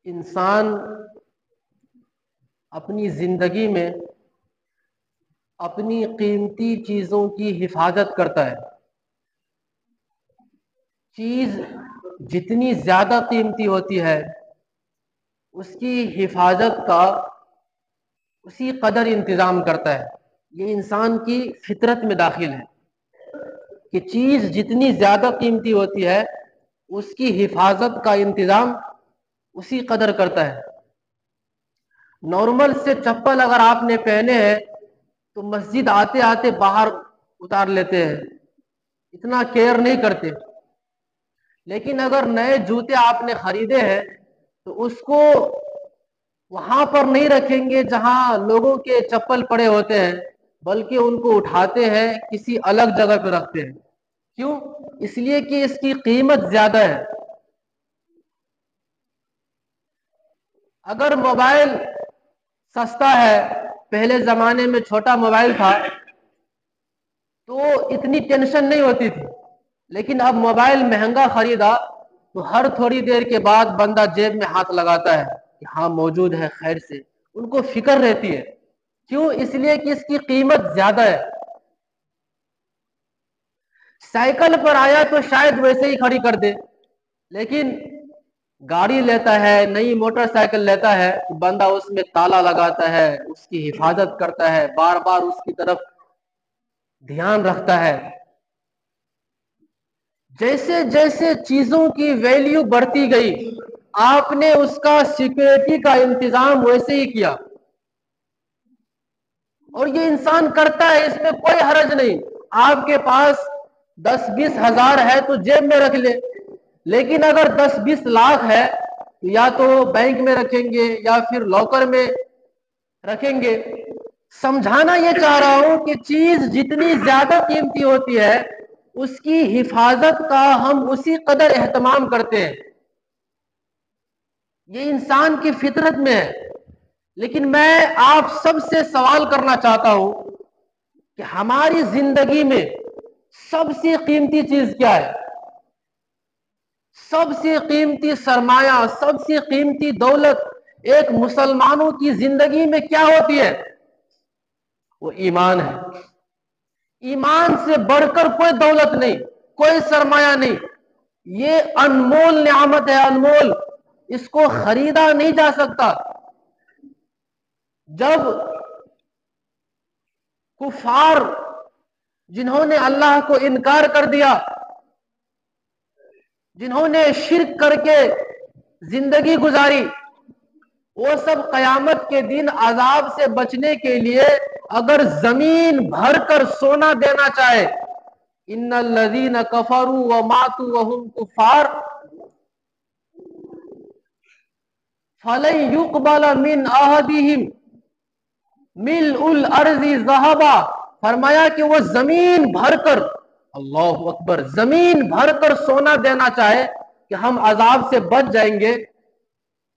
انسان اپنی زندگی میں اپنی قیمتی چیزوں کی حفاظت کرتا ہے. چیز جتنی زیادہ قیمتی ہوتی ہے اس کی حفاظت کا اسی قدر انتظام کرتا ہے. یہ انسان کی فطرت میں داخل ہے کہ چیز جتنی زیادہ قیمتی ہوتی ہے اس کی حفاظت کا انتظام اسی قدر کرتا ہے. نارمل سے چپل اگر آپ نے پہنے ہیں تو مسجد آتے آتے باہر اتار لیتے ہیں، اتنا کیئر نہیں کرتے. لیکن اگر نئے جوتے آپ نے خریدے ہیں تو اس کو وہاں پر نہیں رکھیں گے جہاں لوگوں کے چپل پڑے ہوتے ہیں، بلکہ ان کو اٹھاتے ہیں کسی الگ جگہ پہ رکھتے ہیں. کیوں؟ اس لیے کہ اس کی قیمت زیادہ ہے. اگر موبائل سستا ہے، پہلے زمانے میں چھوٹا موبائل تھا تو اتنی ٹینشن نہیں ہوتی تھی. لیکن اب موبائل مہنگا خریدا تو ہر تھوڑی دیر کے بعد بندہ جیب میں ہاتھ لگاتا ہے کہ ہاں موجود ہے، خیر سے. ان کو فکر رہتی ہے. کیوں؟ اس لیے کہ اس کی قیمت زیادہ ہے. سائیکل پر آیا تو شاید ویسے ہی کھڑی کر دے، لیکن گاڑی لیتا ہے، نئی موٹر سائیکل لیتا ہے تو بندہ اس میں تالا لگاتا ہے، اس کی حفاظت کرتا ہے، بار بار اس کی طرف دھیان رکھتا ہے. جیسے جیسے چیزوں کی ویلیو بڑھتی گئی آپ نے اس کا سیکورٹی کا انتظام ویسے ہی کیا. اور یہ انسان کرتا ہے، اس میں کوئی حرج نہیں. آپ کے پاس 10-20 ہزار ہے تو جیب میں رکھ لے، لیکن اگر 10-20 لاکھ ہے تو یا تو بینک میں رکھیں گے یا پھر لاکر میں رکھیں گے. سمجھانا یہ چاہ رہا ہوں کہ چیز جتنی زیادہ قیمتی ہوتی ہے اس کی حفاظت کا ہم اسی قدر اہتمام کرتے ہیں. یہ انسان کی فطرت میں ہے. لیکن میں آپ سب سے سوال کرنا چاہتا ہوں کہ ہماری زندگی میں سب سے قیمتی چیز کیا ہے؟ سب سے قیمتی سرمایہ، سب سے قیمتی دولت ایک مسلمانوں کی زندگی میں کیا ہوتی ہے؟ وہ ایمان ہے. ایمان سے بڑھ کر کوئی دولت نہیں، کوئی سرمایہ نہیں. یہ انمول نعمت ہے، انمول. اس کو خریدا نہیں جا سکتا. جب کفار جنہوں نے اللہ کو انکار کر دیا، جنہوں نے شرک کر کے زندگی گزاری، وہ سب قیامت کے دن عذاب سے بچنے کے لیے اگر زمین بھر کر سونا دینا چاہے، ان الذین کفروا وماتوا وهم کفار فلن يقبل من احدهم ملء الارض ذهبا. فرمایا کہ وہ زمین بھر کر، اللہ اکبر، زمین بھر کر سونا دینا چاہے کہ ہم عذاب سے بچ جائیں گے،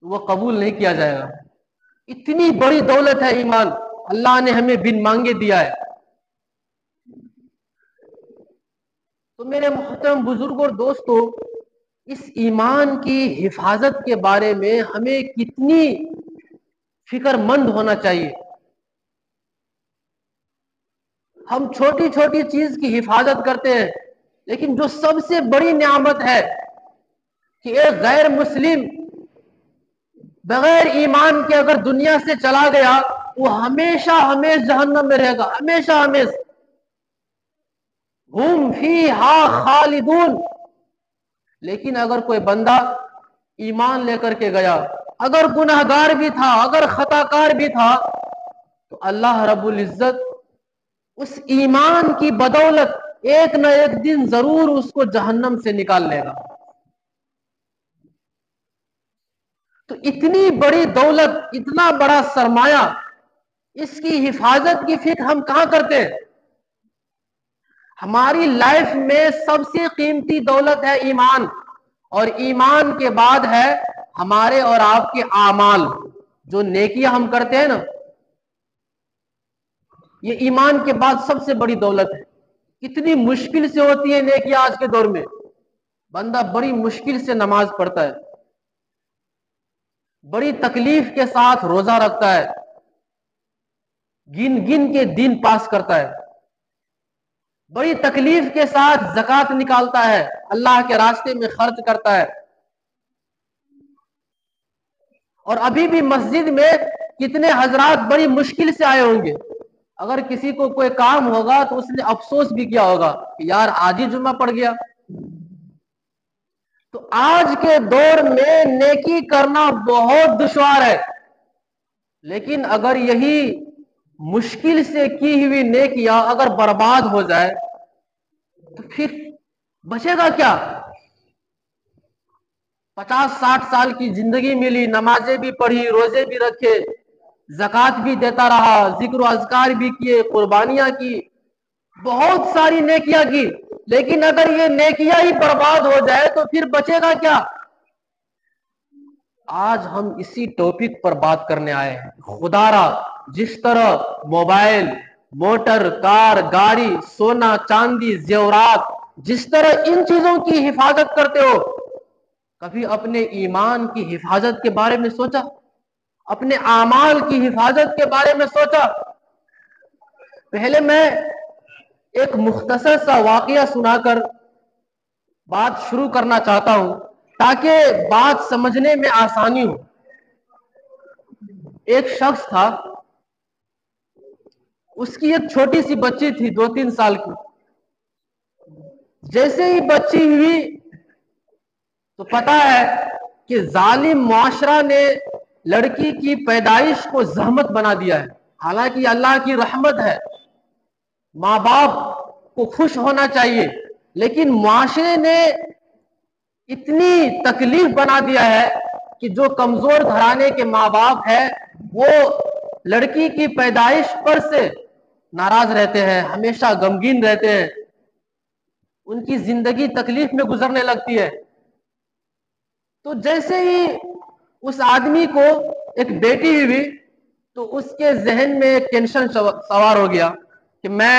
وہ قبول نہیں کیا جائے گا. اتنی بڑی دولت ہے ایمان، اللہ نے ہمیں بن مانگے دیا ہے. تو میرے محترم بزرگ اور دوستو، اس ایمان کی حفاظت کے بارے میں ہمیں کتنی فکر مند ہونا چاہیے. ہم چھوٹی چھوٹی چیز کی حفاظت کرتے ہیں، لیکن جو سب سے بڑی نعمت ہے کہ ایک غیر مسلم بغیر ایمان کے اگر دنیا سے چلا گیا وہ ہمیشہ ہمیشہ جہنم میں رہے گا، ہمیشہ ہمیشہ. ہم فیہا خالدون. لیکن اگر کوئی بندہ ایمان لے کر کے گیا، اگر گناہگار بھی تھا، اگر خطا کار بھی تھا، تو اللہ رب العزت اس ایمان کی بدولت ایک نہ ایک دن ضرور اس کو جہنم سے نکال لے گا. تو اتنی بڑی دولت، اتنا بڑا سرمایہ، اس کی حفاظت کی فکر ہم کہاں کرتے ہیں؟ ہماری لائف میں سب سے قیمتی دولت ہے ایمان، اور ایمان کے بعد ہے ہمارے اور آپ کے اعمال. جو نیکیاں ہم کرتے ہیں نا، یہ ایمان کے بعد سب سے بڑی دولت ہے. کتنی مشکل سے ہوتی ہے نیکیاں آج کے دور میں. بندہ بڑی مشکل سے نماز پڑھتا ہے، بڑی تکلیف کے ساتھ روزہ رکھتا ہے، گن گن کے دن پاس کرتا ہے، بڑی تکلیف کے ساتھ زکوٰۃ نکالتا ہے، اللہ کے راستے میں خرچ کرتا ہے، اور ابھی بھی مسجد میں کتنے حضرات بڑی مشکل سے آئے ہوں گے، اگر کسی کو کوئی کام ہوگا تو اس نے افسوس بھی کیا ہوگا کہ یار آج ہی جمعہ پڑ گیا۔ تو آج کے دور میں نیکی کرنا بہت دشوار ہے، لیکن اگر یہی مشکل سے کی ہوئی نیکیاں اگر برباد ہو جائے تو پھر بچے گا کیا؟ 50-60 سال کی زندگی ملی، نمازیں بھی پڑھی، روزے بھی رکھے، زکوٰۃ بھی دیتا رہا، ذکر و اذکار بھی کیے، قربانیاں کی، بہت ساری نیکیاں کی، لیکن اگر یہ نیکیاں ہی برباد ہو جائے تو پھر بچے گا کیا؟ آج ہم اسی ٹاپک پر بات کرنے آئے ہیں۔ خدا را جس طرح موبائل، موٹر، کار، گاڑی، سونا، چاندی، زیورات، جس طرح ان چیزوں کی حفاظت کرتے ہو، کبھی اپنے ایمان کی حفاظت کے بارے میں سوچا؟ اپنے اعمال کی حفاظت کے بارے میں سوچا؟ پہلے میں ایک مختصر سا واقعہ سنا کر بات شروع کرنا چاہتا ہوں تاکہ بات سمجھنے میں آسانی ہو۔ ایک شخص تھا، اس کی ایک چھوٹی سی بچی تھی 2-3 سال کی۔ جیسے ہی بچی ہوئی تو پتا ہے کہ ظالم معاشرہ نے لڑکی کی پیدائش کو زحمت بنا دیا ہے، حالانکہ اللہ کی رحمت ہے، ماں باپ کو خوش ہونا چاہیے، لیکن معاشرے نے اتنی تکلیف بنا دیا ہے کہ جو کمزور گھرانے کے ماں باپ ہیں وہ لڑکی کی پیدائش پر سے ناراض رہتے ہیں، ہمیشہ غمگین رہتے ہیں، ان کی زندگی تکلیف میں گزرنے لگتی ہے۔ تو جیسے ہی اس آدمی کو ایک بیٹی ہوئی تو اس کے ذہن میں ایک ٹینشن سوار ہو گیا کہ میں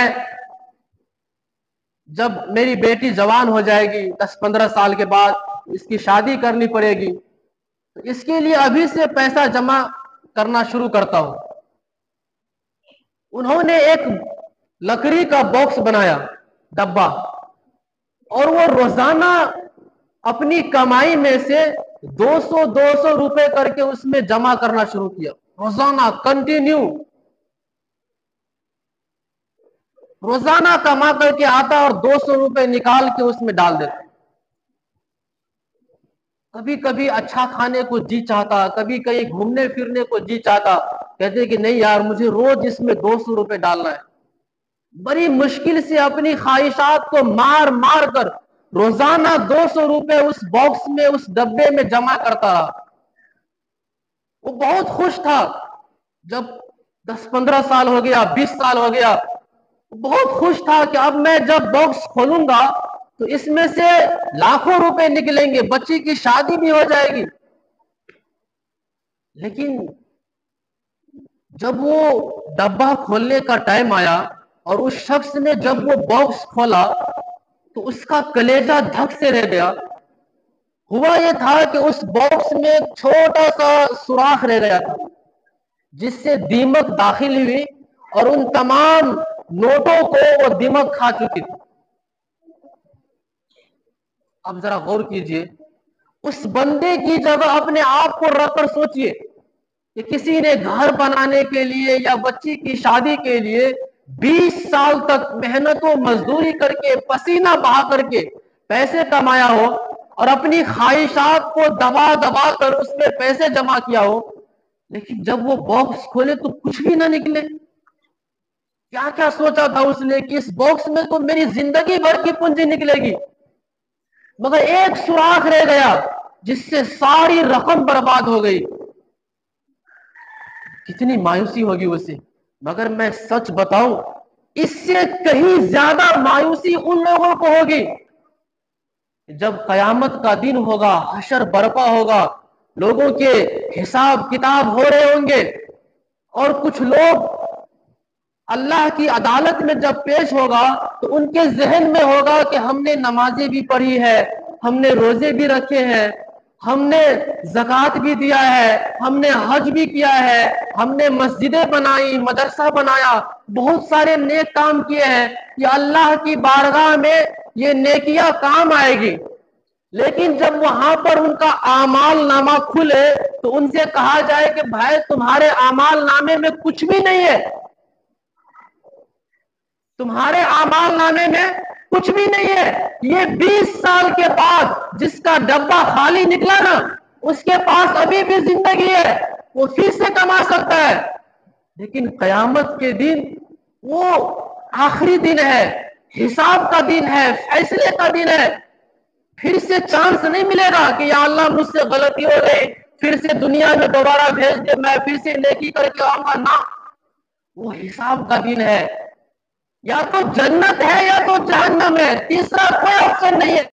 جب میری بیٹی جوان ہو جائے گی 10-15 سال کے بعد اس کی شادی کرنی پڑے گی، تو اس کے لیے ابھی سے پیسہ جمع کرنا شروع کرتا ہوں۔ انہوں نے ایک لکڑی کا باکس بنایا، ڈبہ، اور وہ روزانہ اپنی کمائی میں سے 200 روپے کر کے اس میں جمع کرنا شروع کیا، روزانہ کنٹینیو، روزانہ کما کر کے آتا اور 200 روپے نکال کے اس میں ڈال دیتا۔ کبھی کبھی اچھا کھانے کو جی چاہتا، کبھی کہیں گھومنے پھرنے کو جی چاہتا، کہتے کہ نہیں یار مجھے روز اس میں 200 روپے ڈالنا ہے۔ بڑی مشکل سے اپنی خواہشات کو مار مار کر روزانہ 200 روپے اس باکس میں، اس ڈبے میں جمع کرتا رہا۔ وہ بہت خوش تھا۔ جب 10-15 سال ہو گیا، 20 سال ہو گیا، بہت خوش تھا کہ اب میں جب باکس کھولوں گا تو اس میں سے لاکھوں روپے نکلیں گے، بچی کی شادی بھی ہو جائے گی۔ لیکن جب وہ ڈبہ کھولنے کا ٹائم آیا اور اس شخص نے جب وہ باکس کھولا تو اس کا کلیجہ دھک سے رہ گیا۔ ہوا یہ تھا کہ اس باکس میں ایک چھوٹا سا سوراخ رہ گیا تھا جس سے دیمک داخل ہوئی اور ان تمام نوٹوں کو وہ دیمک کھا چکی تھی۔ اب ذرا غور کیجئے، اس بندے کی جگہ اپنے آپ کو رکھ کر سوچئے کہ کسی نے گھر بنانے کے لیے یا بچی کی شادی کے لیے 20 سال تک محنت و مزدوری کر کے، پسینہ بہا کر کے پیسے کمایا ہو اور اپنی خواہشات کو دبا دبا کر اس میں پیسے جمع کیا ہو، لیکن جب وہ باکس کھولے تو کچھ بھی نہ نکلے۔ کیا کیا سوچا تھا اس نے کہ اس باکس میں تو میری زندگی بھر کی پونجی نکلے گی، مگر ایک سوراخ رہ گیا جس سے ساری رقم برباد ہو گئی۔ کتنی مایوسی ہوگی اسے۔ مگر میں سچ بتاؤں، اس سے کہیں زیادہ مایوسی ان لوگوں کو ہوگی جب قیامت کا دن ہوگا، حشر برپا ہوگا، لوگوں کے حساب کتاب ہو رہے ہوں گے اور کچھ لوگ اللہ کی عدالت میں جب پیش ہوگا تو ان کے ذہن میں ہوگا کہ ہم نے نمازیں بھی پڑھی ہے، ہم نے روزے بھی رکھے ہیں، ہم نے زکوٰۃ بھی دیا ہے، ہم نے حج بھی کیا ہے، ہم نے مسجدیں بنائی، مدرسہ بنایا، بہت سارے نیک کام کیے ہیں، یہ اللہ کی بارگاہ میں یہ نیکیاں کام آئے گی۔ لیکن جب وہاں پر ان کا اعمال نامہ کھلے تو ان سے کہا جائے کہ بھائی تمہارے اعمال نامے میں کچھ بھی نہیں ہے، تمہارے اعمال نامے میں کچھ بھی نہیں ہے۔ یہ 20 سال کے بعد جس کا ڈبہ خالی نکلا نا، اس کے پاس ابھی بھی زندگی ہے، وہ پھر سے کما سکتا ہے، لیکن قیامت کے دن وہ آخری دن ہے، حساب کا دن ہے، فیصلے کا دن ہے، پھر سے چانس نہیں ملے گا کہ یا اللہ مجھ سے غلطی ہو گئی، پھر سے دنیا میں دوبارہ بھیج دے، میں پھر سے نیکی کر کے آؤں گا۔ نہ، وہ حساب کا دن ہے، یا تو جنت ہے یا تو جہنم ہے، تیسرا کوئی آپشن نہیں ہے۔